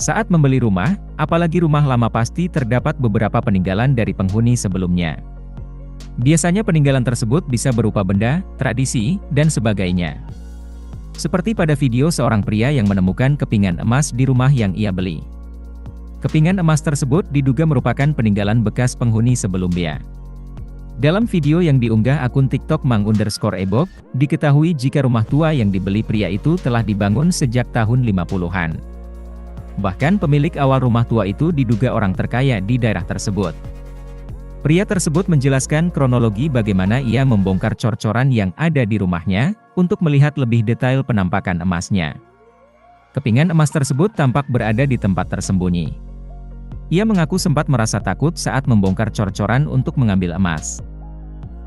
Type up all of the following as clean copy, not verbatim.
Saat membeli rumah, apalagi rumah lama pasti terdapat beberapa peninggalan dari penghuni sebelumnya. Biasanya peninggalan tersebut bisa berupa benda, tradisi, dan sebagainya. Seperti pada video seorang pria yang menemukan kepingan emas di rumah yang ia beli. Kepingan emas tersebut diduga merupakan peninggalan bekas penghuni sebelumnya. Dalam video yang diunggah akun TikTok Mang_Ebob, diketahui jika rumah tua yang dibeli pria itu telah dibangun sejak tahun 50-an. Bahkan pemilik awal rumah tua itu diduga orang terkaya di daerah tersebut. Pria tersebut menjelaskan kronologi bagaimana ia membongkar cor-coran yang ada di rumahnya, untuk melihat lebih detail penampakan emasnya. Kepingan emas tersebut tampak berada di tempat tersembunyi. Ia mengaku sempat merasa takut saat membongkar cor-coran untuk mengambil emas.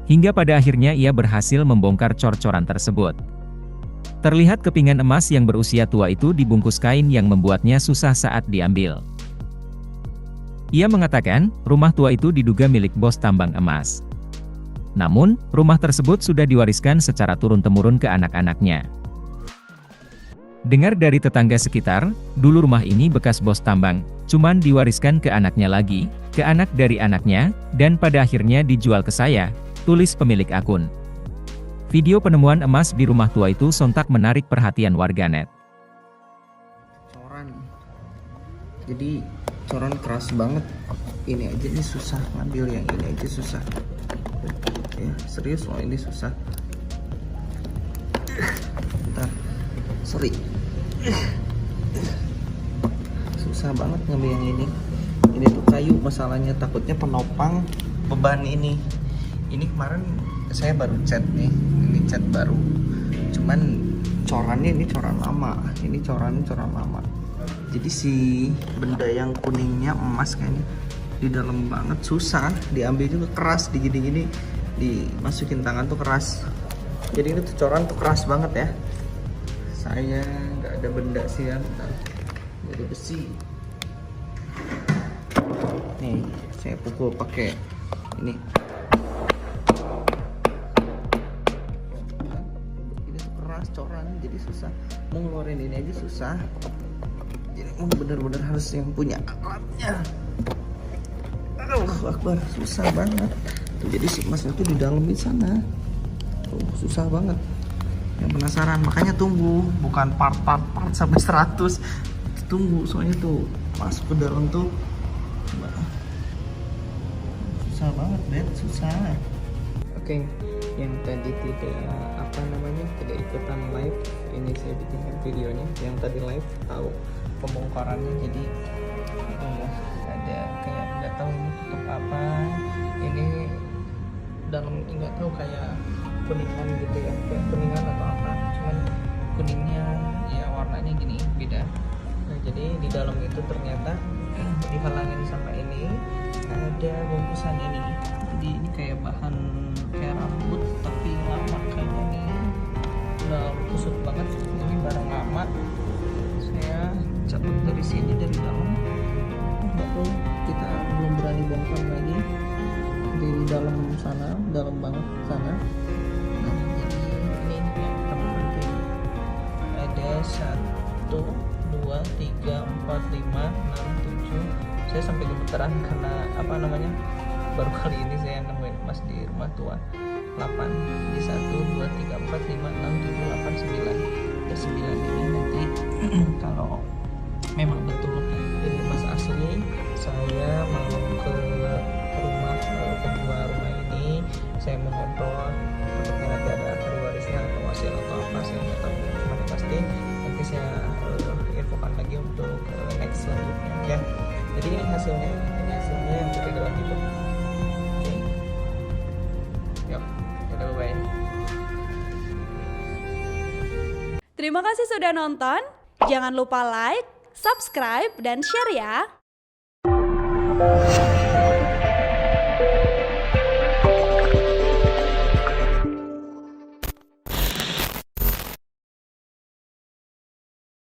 Hingga pada akhirnya ia berhasil membongkar cor-coran tersebut. Terlihat kepingan emas yang berusia tua itu dibungkus kain yang membuatnya susah saat diambil. Ia mengatakan, rumah tua itu diduga milik bos tambang emas. Namun, rumah tersebut sudah diwariskan secara turun-temurun ke anak-anaknya. Dengar dari tetangga sekitar, dulu rumah ini bekas bos tambang, cuman diwariskan ke anaknya lagi, ke anak dari anaknya, dan pada akhirnya dijual ke saya, tulis pemilik akun. Video penemuan emas di rumah tua itu sontak menarik perhatian warganet. Coran. Jadi coran keras banget. Ini aja nih susah ngambil, yang ini aja susah. Ya, serius loh, ini susah. Bentar. Sorry. Susah banget ngambil yang ini. Ini tuh kayu, masalahnya takutnya penopang beban ini. Ini kemarin saya baru cat nih, ini cat baru. Cuman corannya ini coran lama, ini coran lama. Jadi si benda yang kuningnya emas kayaknya di dalam banget, susah diambil juga, keras, digini-gini dimasukin tangan tuh keras. Jadi ini tuh coran tuh keras banget ya. Saya nggak ada benda sih ya, bentar. Nggak ada besi. Nih saya pukul pakai ini. Coran jadi susah, mau ngeluarin ini aja susah. Jadi bener-bener harus yang punya alatnya. Aduh Akbar, susah banget tuh. Jadi si emasnya tuh di dalam di sana tuh, susah banget. Yang penasaran makanya tunggu, bukan part sampai 100, tunggu soalnya tuh masuk ke dalam tuh susah banget, Bet, susah. Oke, yang tadi tidak ikutan live, ini saya bikinkan videonya. Yang tadi live tahu pembongkarannya, jadi ada kayak nggak tahu ini tutup apa, ini dalam nggak tahu kayak kuningan gitu ya, kayak kuningan atau apa, cuman kuningnya ya warnanya gini beda. Nah jadi di dalam itu ternyata dihalangin sama ini ada bungkusan ini. Jadi ini kayak bahan kayak rambut tapi lama kayaknya nih, udah kusut banget. Ini barang lama, saya cabut dari sini dari dalam. Nggak tahu, kita belum berani bongkar lagi di dalam sana, dalam banget sana. Nah jadi ini yang teman-teman ada 1, 2, 3, 4, 5, 6, 7. Saya sampai gemeteran karena baru kali ini saya nemuin emas di rumah tua. 8 di 1, 2, 3, 4, 5, 6, 7, 8, 9. Ada 9 ini. Nanti kalau memang betul ini emas asli, saya mau ke rumah kedua rumah ini, saya mau ngobrol. Takutnya nanti ada ahli warisnya atau hasil atau apa, saya nggak tahu. Cuma yang pasti nanti saya infokan lagi untuk next selanjutnya ya. Jadi ini hasilnya yang kita dalam itu. Oke. Yuk, dadah, bye. Terima kasih sudah nonton. Jangan lupa like, subscribe, dan share ya.